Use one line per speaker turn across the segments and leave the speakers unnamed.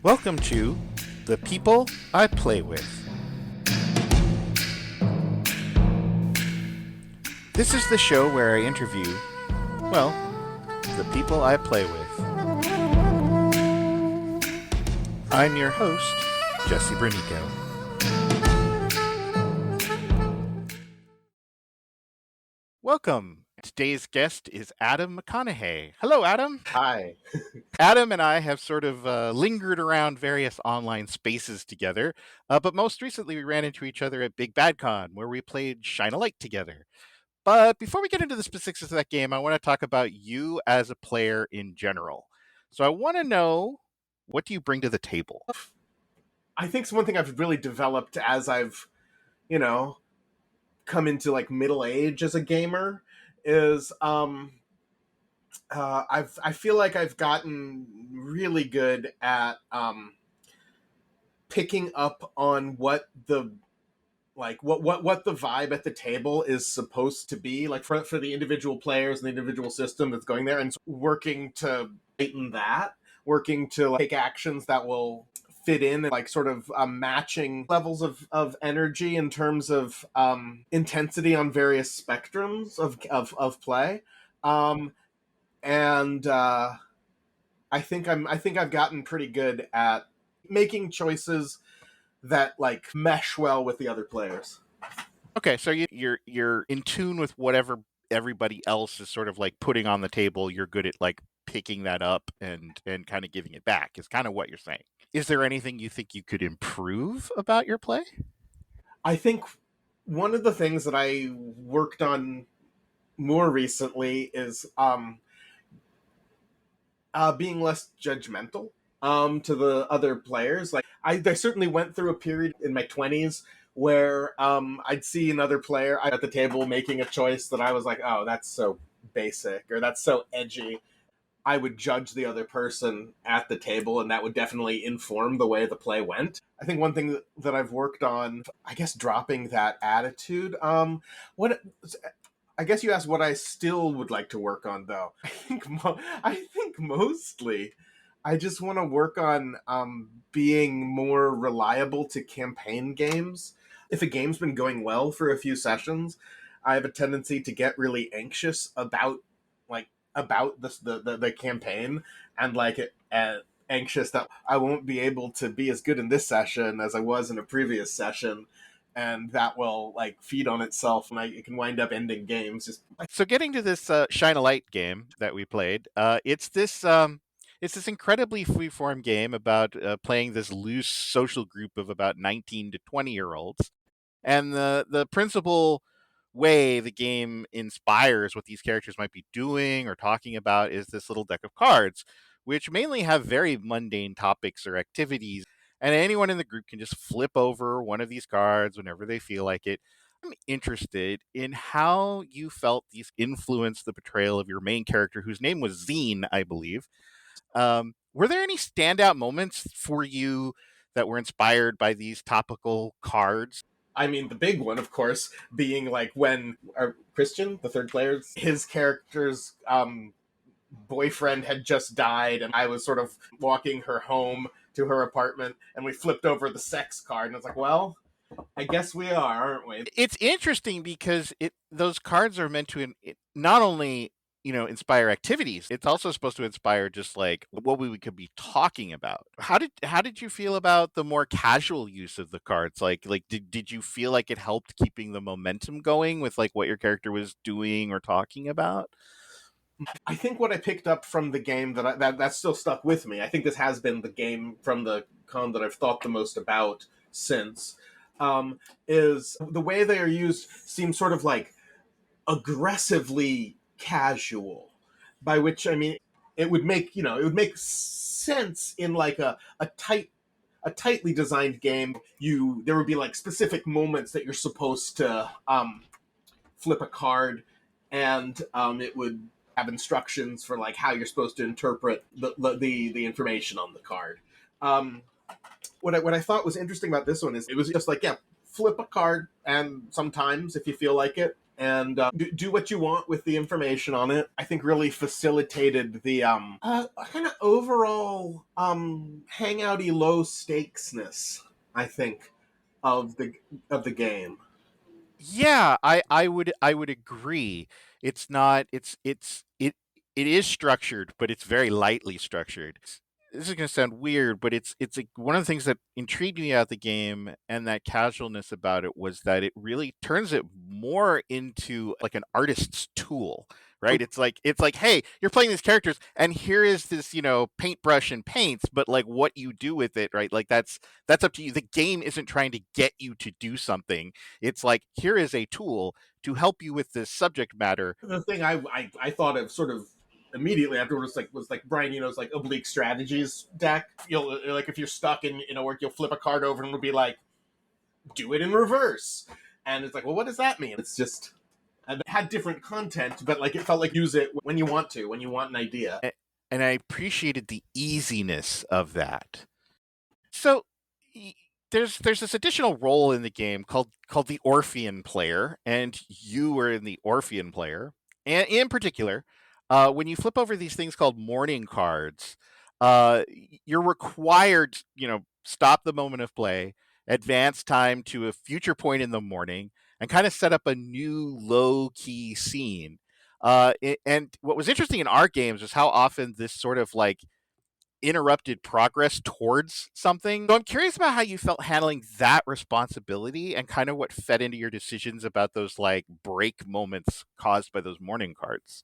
Welcome to The People I Play With. This is the show where I interview, well, the people I play with. I'm your host, Jesse Bernico. Welcome. Today's guest is Adam McConnaughey. Hello, Adam.
Hi.
Adam and I have sort of lingered around various online spaces together, but most recently we ran into each other at Big Bad Con, where we played Shine a Light together. But before we get into the specifics of that game, I want to talk about you as a player in general. So I want to know, what do you bring to the table?
I think one thing I've really developed as I've, come into like middle age as a gamer is I feel like I've gotten really good at picking up on what the what the vibe at the table is supposed to be like for the individual players and the individual system that's going there, and working to tighten that, working to take actions that will fit in, like sort of matching levels of energy in terms of intensity on various spectrums of play. And I think I've gotten pretty good at making choices that like mesh well with the other players.
Okay, so you're in tune with whatever everybody else is sort of like putting on the table. You're good at like picking that up and kind of giving it back, is kind of what you're saying. Is there anything you think you could improve about your play?
I think one of the things that I worked on more recently is being less judgmental to the other players. Like I certainly went through a period in my 20s where I'd see another player at the table making a choice that I was like, oh, that's so basic, or that's so edgy. I would judge the other person at the table, and that would definitely inform the way the play went. I think one thing that I've worked on, I guess, dropping that attitude. What I guess you asked what I still would like to work on, though. I think mostly, I just want to work on being more reliable to campaign games. If a game's been going well for a few sessions, I have a tendency to get really anxious about the campaign, and anxious that I won't be able to be as good in this session as I was in a previous session, and that will like feed on itself, and it can wind up ending games.
So getting to this Shine a Light game that we played, it's this incredibly freeform game about playing this loose social group of about 19 to 20-year-olds. And the principal way the game inspires what these characters might be doing or talking about is this little deck of cards, which mainly have very mundane topics or activities. And anyone in the group can just flip over one of these cards whenever they feel like it. I'm interested in how you felt these influenced the portrayal of your main character, whose name was Zine, I believe. Were there any standout moments for you that were inspired by these topical cards?
I mean, the big one, of course, being like when Christian, the third player, his character's boyfriend had just died, and I was sort of walking her home to her apartment, and we flipped over the sex card, and I was like, well, I guess we are, aren't we?
It's interesting because those cards are meant to not only inspire activities, it's also supposed to inspire just like what we could be talking about. How did you feel about the more casual use of the cards? Did you feel like it helped keeping the momentum going with like what your character was doing or talking about?
I think what I picked up from the game that still stuck with me, I think this has been the game from the con that I've thought the most about since, is the way they are used seems sort of like aggressively casual, by which I mean it would make sense in like a tightly designed game. There would be like specific moments that you're supposed to flip a card, and it would have instructions for like how you're supposed to interpret the information on the card. What I thought was interesting about this one is it was just like, yeah, flip a card, and sometimes if you feel like it, and do what you want with the information on it. I think really facilitated the kind of overall hangouty low stakesness, I think, of the game.
Yeah, I would agree. It's not it is structured, but it's very lightly structured. This is gonna sound weird, but it's like one of the things that intrigued me about the game and that casualness about it was that it really turns it more into like an artist's tool, right? It's like, hey, you're playing these characters, and here is this, paintbrush and paints, but like what you do with it, right? Like that's up to you. The game isn't trying to get you to do something. It's like, here is a tool to help you with this subject matter.
The thing I thought of sort of immediately afterwards was like Brian Eno's like oblique strategies deck. You'll like if you're stuck in a work, you'll flip a card over and it'll be like, do it in reverse, and it's like, well, what does that mean? It's just and it had different content, but like it felt like use it when you want to, when you want an idea.
And I appreciated the easiness of that. So there's this additional role in the game called the Orphean player, and you were in the Orphean player. And in particular, when you flip over these things called morning cards, you're required, stop the moment of play, advance time to a future point in the morning, and kind of set up a new low key scene. And what was interesting in our games was how often this sort of like interrupted progress towards something. So I'm curious about how you felt handling that responsibility and kind of what fed into your decisions about those like break moments caused by those morning cards.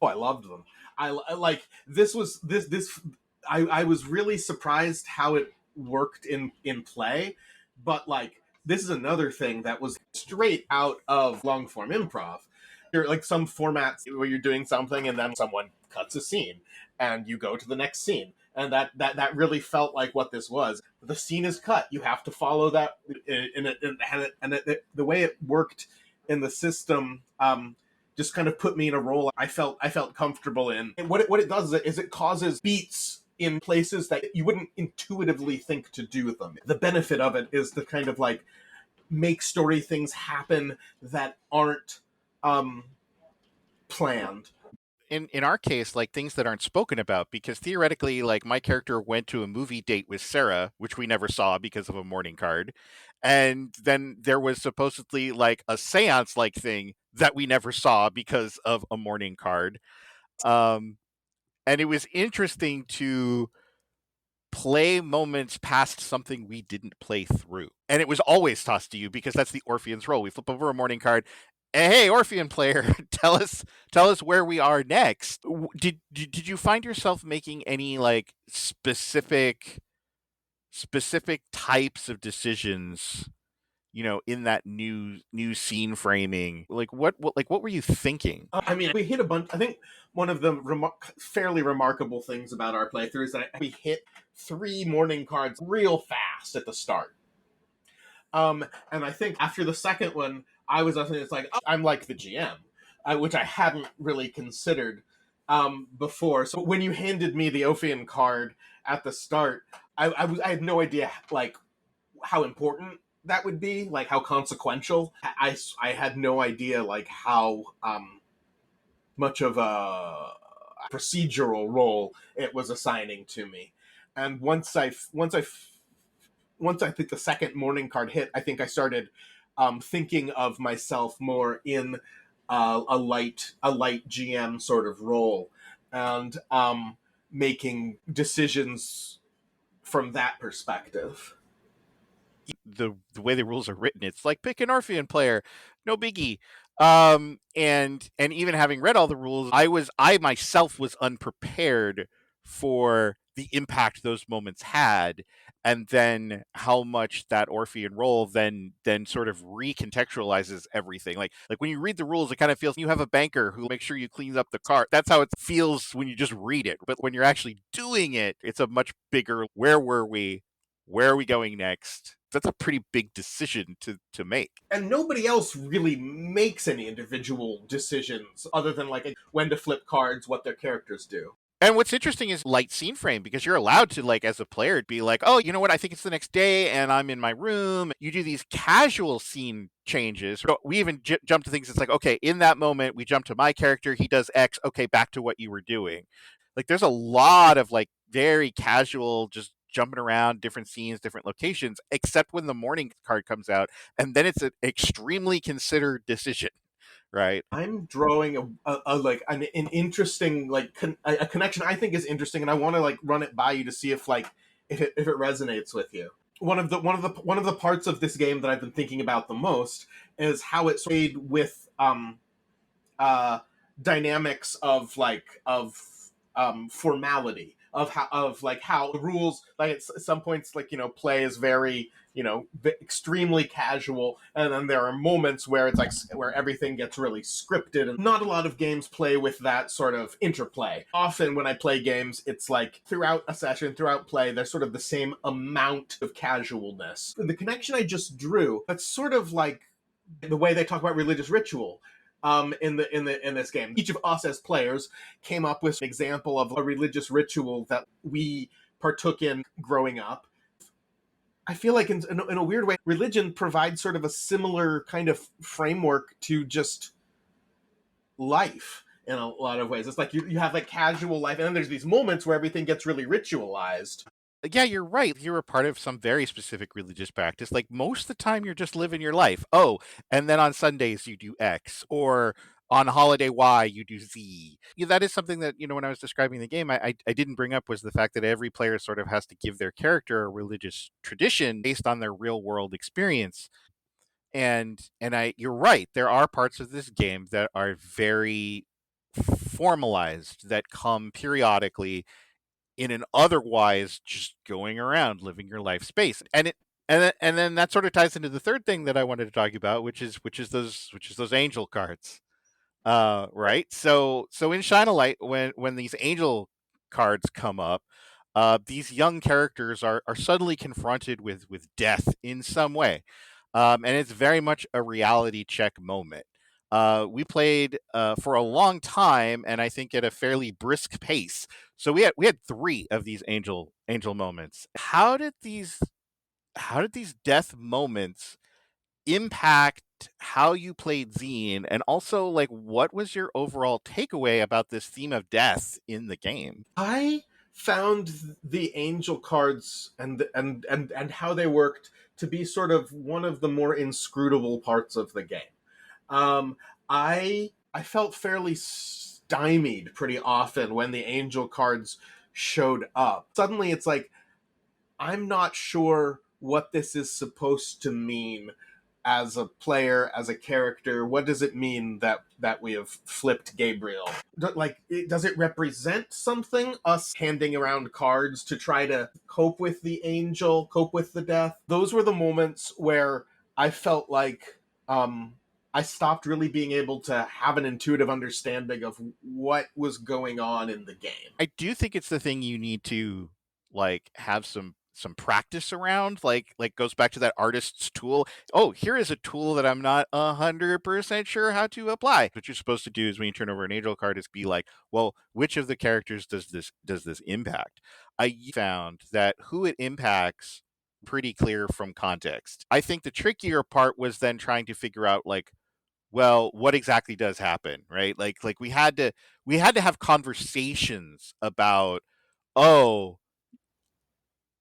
Oh, I loved them. I like this was this. I was really surprised how it worked in play, but like this is another thing that was straight out of long form improv. You're like some formats where you're doing something and then someone cuts a scene and you go to the next scene, and that really felt like what this was. The scene is cut. You have to follow that, the way it worked in the system. Just kind of put me in a role I felt comfortable in. And what it does is it causes beats in places that you wouldn't intuitively think to do them. The benefit of it is to kind of like make story things happen that aren't planned.
In our case, like things that aren't spoken about, because theoretically, like my character went to a movie date with Sarah, which we never saw because of a morning card. And then there was supposedly like a seance like thing that we never saw because of a morning card. Um, and it was interesting to play moments past something we didn't play through. And it was always tossed to you because that's the Orphean's role. We flip over a morning card. Hey, Orphean player, tell us where we are next. Did you find yourself making any like specific types of decisions, in that new scene framing? Like what were you thinking?
I mean, we hit a bunch. I think one of the fairly remarkable things about our playthrough is that we hit 3 morning cards real fast at the start. And I think after the second one, I was it's like, oh, I'm like the GM, which I hadn't really considered before. So when you handed me the Ophian card at the start, I had no idea like how important that would be, like how consequential. I had no idea like how much of a procedural role it was assigning to me. And once I think the second morning card hit, I think I started thinking of myself more in a light GM sort of role, and making decisions from that perspective.
The way the rules are written, it's like pick an Orphean player, no biggie. And even having read all the rules, I myself was unprepared for the impact those moments had, and then how much that Orphean role then sort of recontextualizes everything. Like when you read the rules, it kind of feels you have a banker who makes sure you clean up the car. That's how it feels when you just read it. But when you're actually doing it, it's a much bigger where were we? Where are we going next? That's a pretty big decision to make.
And nobody else really makes any individual decisions other than like when to flip cards, what their characters do.
And what's interesting is light scene frame, because you're allowed to, like, as a player, be like, oh, you know what? I think it's the next day and I'm in my room. You do these casual scene changes. We even jump to things. It's like, okay, in that moment, we jump to my character. He does X. Okay, back to what you were doing. Like, there's a lot of like very casual, just jumping around different scenes, different locations, except when the morning card comes out. And then it's an extremely considered decision, right?
I'm drawing like an interesting like a connection I think is interesting, and I want to like run it by you to see if like if it resonates with you. One of the parts of this game that I've been thinking about the most is how it's played with uh dynamics of formality of how the rules, like at some points, like, you know, play is very, you know, extremely casual, and then there are moments where it's like where everything gets really scripted, and not a lot of games play with that sort of interplay. Often when I play games, it's like throughout a session, throughout play, there's sort of the same amount of casualness. The connection I just drew, that's sort of like the way they talk about religious ritual in this game. Each of us as players came up with an example of a religious ritual that we partook in growing up. I feel like in a weird way, religion provides sort of a similar kind of framework to just life in a lot of ways. It's like you have like casual life, and then there's these moments where everything gets really ritualized.
Yeah, you're right. You're a part of some very specific religious practice. Like, most of the time, you're just living your life. Oh, and then on Sundays you do X, or on holiday Y you do Z. Yeah, that is something that, you know, when I was describing the game, I didn't bring up, was the fact that every player sort of has to give their character a religious tradition based on their real world experience. And you're right. There are parts of this game that are very formalized, that come periodically in an otherwise just going around living your life space. And then that sort of ties into the third thing that I wanted to talk about, which is those angel cards. Right. So in Shine a Light, when these angel cards come up, these young characters are suddenly confronted with death in some way, and it's very much a reality check moment. We played for a long time, and I think at a fairly brisk pace. So we had three of these angel moments. How did these death moments impact how you played Zine, and also, like, what was your overall takeaway about this theme of death in the game?
I found the angel cards and how they worked to be sort of one of the more inscrutable parts of the game. Um, I felt fairly stymied pretty often when the angel cards showed up. Suddenly, it's like I'm not sure what this is supposed to mean as a player, as a character. What does it mean that we have flipped Gabriel? Like, does it represent something, us handing around cards to try to cope with the angel, cope with the death? Those were the moments where I felt like I stopped really being able to have an intuitive understanding of what was going on in the game.
I do think it's the thing you need to, like, have some practice around. Like, goes back to that artist's tool. Oh, here is a tool that I'm not 100% sure how to apply. What you're supposed to do is, when you turn over an angel card, is be like, well, which of the characters does this impact? I found that who it impacts pretty clear from context. I think the trickier part was then trying to figure out, like, well, what exactly does happen, right? Like we had to have conversations about, oh,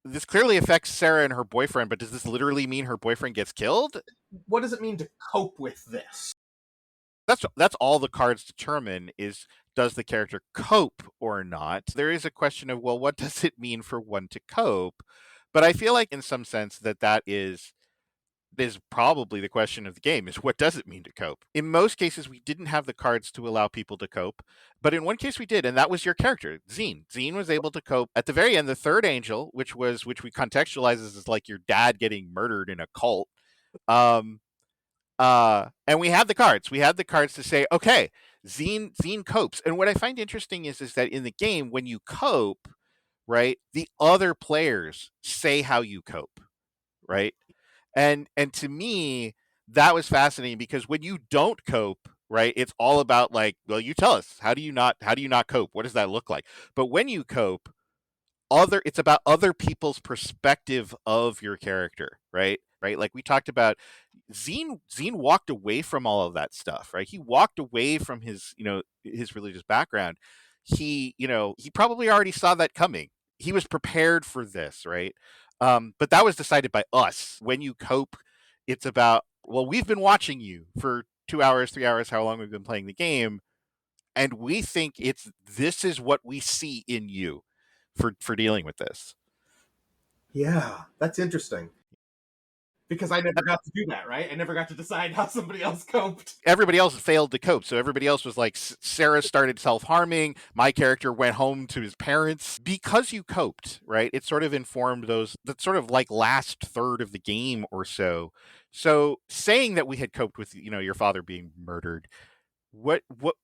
this clearly affects Sarah and her boyfriend, but does this literally mean her boyfriend gets killed?
What does it mean to cope with this?
That's all the cards determine, is, does the character cope or not? There is a question of, well, what does it mean for one to cope? But I feel like in some sense that is probably the question of the game, is, what does it mean to cope? In most cases, we didn't have the cards to allow people to cope, but in one case we did, and that was your character, Zine. Zine was able to cope at the very end. The third angel, which we contextualize as like your dad getting murdered in a cult. Um, and we had the cards. We had the cards to say, okay, Zine copes. And what I find interesting is that in the game, when you cope, right, the other players say how you cope, right? And to me, that was fascinating, because when you don't cope, right? It's all about like, well, you tell us, how do you not cope? What does that look like? But when you cope, it's about other people's perspective of your character, right, like we talked about. Zine walked away from all of that stuff, right? He walked away from his, his religious background. He probably already saw that coming. He was prepared for this, right? But that was decided by us. When you cope, it's about, well, we've been watching you for 2 hours, 3 hours, how long we've been playing the game, and we think this is what we see in you for dealing with this.
Yeah, that's interesting. Because I never got to do that, right? I never got to decide how somebody else coped.
Everybody else failed to cope, so everybody else was like, Sarah started self-harming, my character went home to his parents. Because you coped, right, it sort of informed that sort of like last third of the game or so. So saying that we had coped with, your father being murdered, where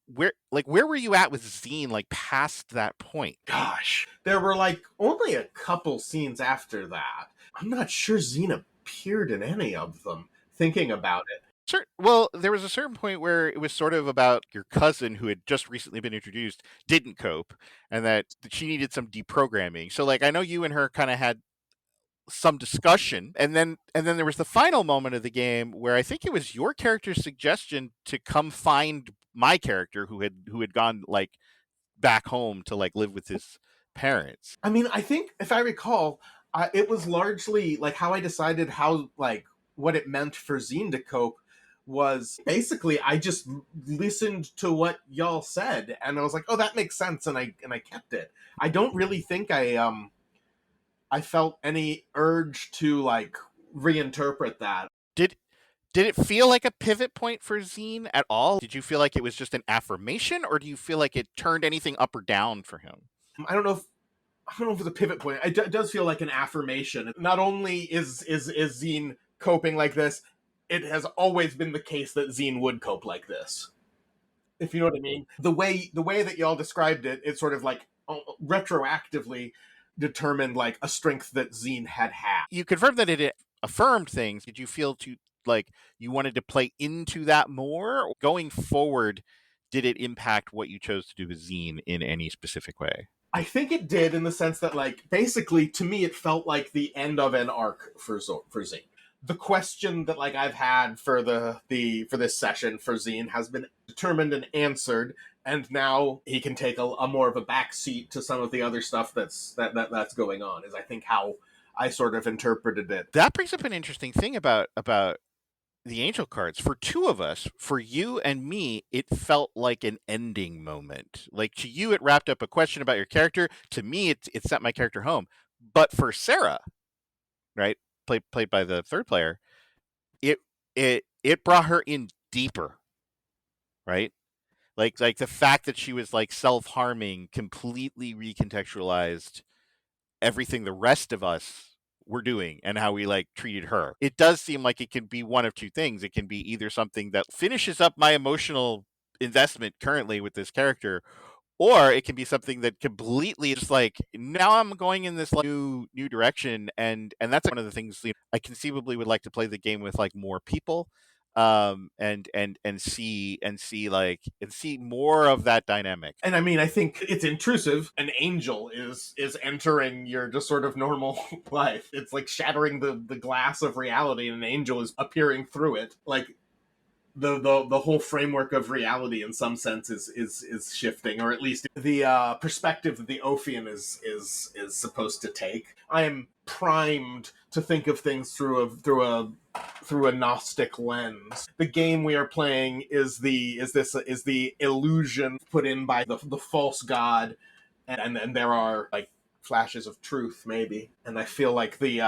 were you at with Zine, like past that point?
Gosh, there were like only a couple scenes after that. I'm not sure Xena appeared in any of them, thinking about it.
Well, there was a certain point where it was sort of about your cousin who had just recently been introduced didn't cope, and that she needed some deprogramming. So, like, I know you and her kind of had some discussion, and then there was the final moment of the game where I think it was your character's suggestion to come find my character who had gone like back home to like live with his parents.
I mean, I think if I recall, it was largely like how I decided how like what it meant for Zine to cope was basically I just listened to what y'all said and I was like, oh, that makes sense, and I kept it. I don't really think I felt any urge to like reinterpret that.
Did did it feel like a pivot point for Zine at all? Did you feel like it was just an affirmation, or do you feel like it turned anything up or down for him?
I don't know if it's a pivot point. It does feel like an affirmation. Not only is Zine coping like this, it has always been the case that Zine would cope like this. If you know what I mean. The way that y'all described it, it's sort of like retroactively determined like a strength that Zine had had.
You confirmed that it affirmed things. Did you feel like you wanted to play into that more? Going forward, did it impact what you chose to do with Zine in any specific way?
I think it did, in the sense that, like, basically, to me, it felt like the end of an arc for Zine. The question that like I've had for for this session for Zine has been determined and answered, and now he can take a more of a back seat to some of the other stuff that's going on. Is I think how I sort of interpreted it.
That brings up an interesting thing about the angel cards. For two of us, for you and me, it felt like an ending moment. Like, to you, it wrapped up a question about your character. To me, it sent my character home. But for Sarah, right, played by the third player, it it brought her in deeper, right? Like the fact that she was like self-harming completely recontextualized everything the rest of us were doing and how we like treated her. It does seem like it can be one of two things. It can be either something that finishes up my emotional investment currently with this character, or it can be something that completely just like, now I'm going in this like, new direction, and that's one of the things, I conceivably would like to play the game with like more people, and see more of that dynamic.
And I mean, I think it's intrusive. An angel is entering your just sort of normal life. It's like shattering the glass of reality, and an angel is appearing through it. Like the whole framework of reality, in some sense, is shifting, or at least the perspective that the Ophian is supposed to take. I am primed to think of things through a Gnostic lens. The game we are playing is the illusion put in by the false god, and there are like flashes of truth, maybe. And I feel like the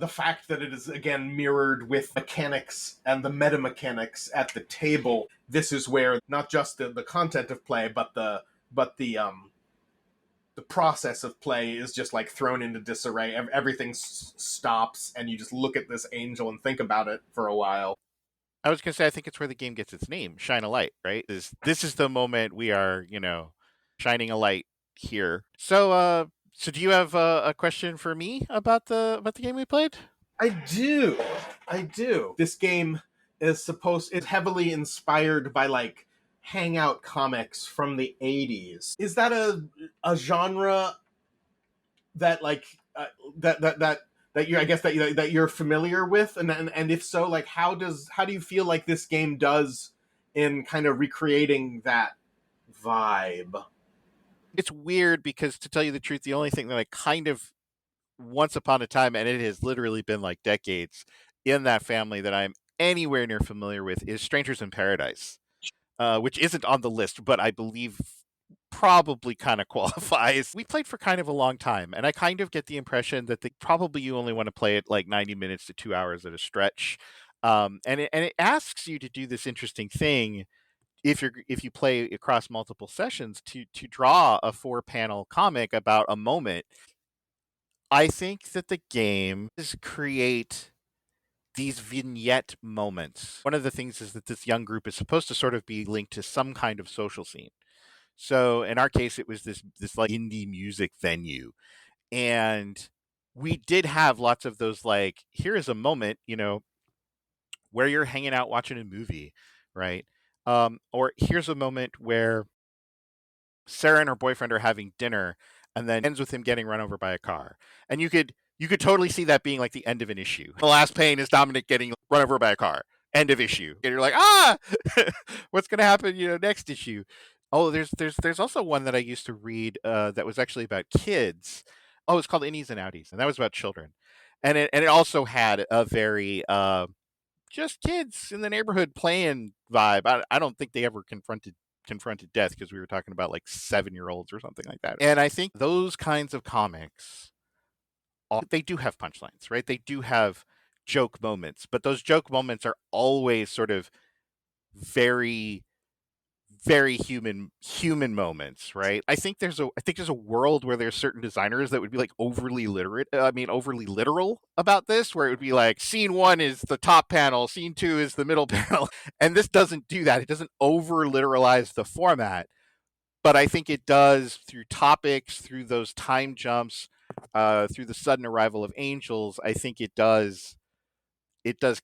fact that it is again mirrored with mechanics and the meta mechanics at the table. This is where not just the content of play, but the process of play is just like thrown into disarray. Everything stops, and you just look at this angel and think about it for a while.
I was gonna say, I think it's where the game gets its name, shine a light, right? This is the moment we are, shining a light here. So do you have a question for me about the game we played?
I do. This game is heavily inspired by like hangout comics from the 80s. Is that a genre that like that you I guess that you're familiar with, and if so, like how do you feel like this game does in kind of recreating that vibe?
It's weird because, to tell you the truth, the only thing that I kind of once upon a time, and it has literally been like decades in that family that I'm anywhere near familiar with, is Strangers in Paradise, which isn't on the list, but I believe probably kind of qualifies. We played for kind of a long time, and I kind of get the impression that probably you only want to play it like 90 minutes to 2 hours at a stretch. And it asks you to do this interesting thing if you play across multiple sessions to draw a 4 panel comic about a moment. I think that the game is create these vignette moments. One of the things is that this young group is supposed to sort of be linked to some kind of social scene. So in our case, it was this like indie music venue, and we did have lots of those like, here is a moment, where you're hanging out watching a movie, right? Or here's a moment where Sarah and her boyfriend are having dinner, and then ends with him getting run over by a car. And you could totally see that being like the end of an issue. The last pane is Dominic getting run over by a car. End of issue. And you're like, what's gonna happen? Next issue. Oh, there's also one that I used to read that was actually about kids. Oh, it's called Innies and Outies, and that was about children. And it also had a very just kids in the neighborhood playing vibe. I don't think they ever confronted death, because we were talking about like 7-year-olds or something like that. And I think those kinds of comics, they do have punchlines, right? They do have joke moments, but those joke moments are always sort of very very human moments, right? I think there's a world where there's certain designers that would be like overly literal about this, where it would be like scene 1 is the top panel, scene 2 is the middle panel, and this doesn't do that. It doesn't over literalize the format, but I think it does through topics, through those time jumps, through the sudden arrival of angels. I think it does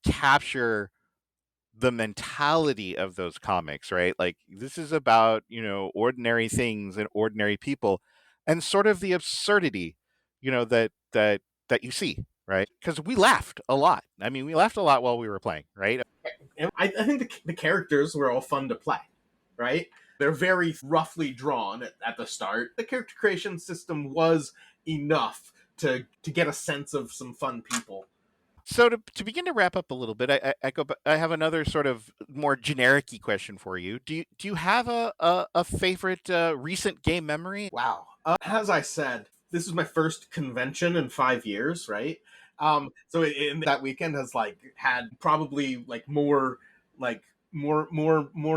capture the mentality of those comics, right? Like, this is about, ordinary things and ordinary people, and sort of the absurdity, that you see, right? Because we laughed a lot. I mean, we laughed a lot while we were playing, right?
I think the characters were all fun to play, right? They're very roughly drawn at the start. The character creation system was enough to get a sense of some fun people.
So to begin to wrap up a little bit, I have another sort of more generic-y question for you. Do you have a favorite recent game memory?
Wow. As I said, this is my first convention in 5 years, right? So in that weekend has like had probably like more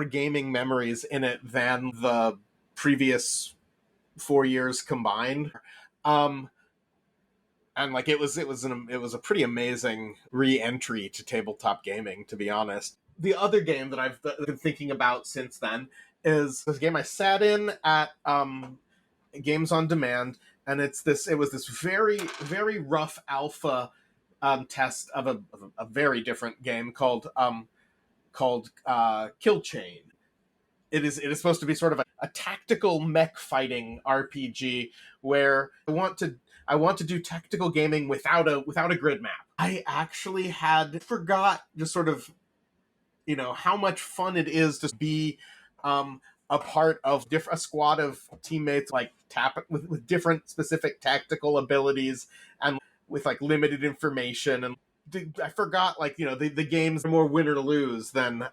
gaming memories in it than the previous 4 years combined. Um, and like it was a pretty amazing re-entry to tabletop gaming, to be honest. The other game that I've been thinking about since then is this game I sat in at Games on Demand, and it was this very very rough alpha test of a very different game called Kill Chain. It is supposed to be sort of a tactical mech fighting RPG where I want to do tactical gaming without a grid map. I actually had forgot just sort of how much fun it is to be a part of a squad of teammates like with different specific tactical abilities and with like limited information. And I forgot, like, the games are more win or lose than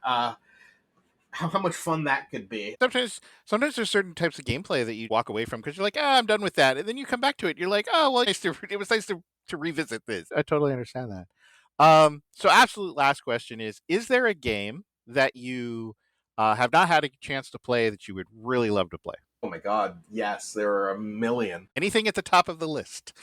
how much fun that could be.
Sometimes there's certain types of gameplay that you walk away from because you're like, I'm done with that, and then you come back to it. You're like, well, it was nice to revisit this. I totally understand that. So absolute last question is there a game that you have not had a chance to play that you would really love to play?
Oh my god, yes, there are a million.
Anything at the top of the list?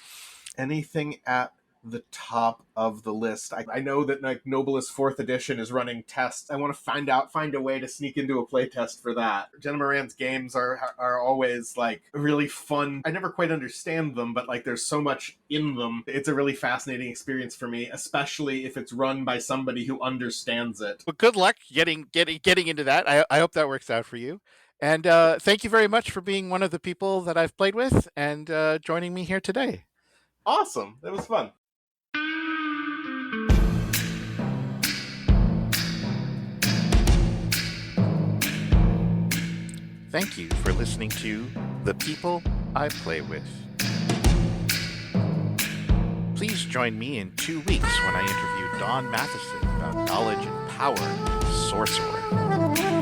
Anything at the top of the list. I know that like Noblest 4th edition is running tests. I want to find a way to sneak into a playtest for that. Jenna Moran's games are always like really fun. I never quite understand them, but like there's so much in them. It's a really fascinating experience for me, especially if it's run by somebody who understands it.
Well, good luck getting into that. I hope that works out for you. And thank you very much for being one of the people that I've played with and joining me here today.
Awesome. That was fun.
Thank you for listening to The People I Play With. Please join me in 2 weeks when I interview Don Matheson about knowledge and power, Sorcerer.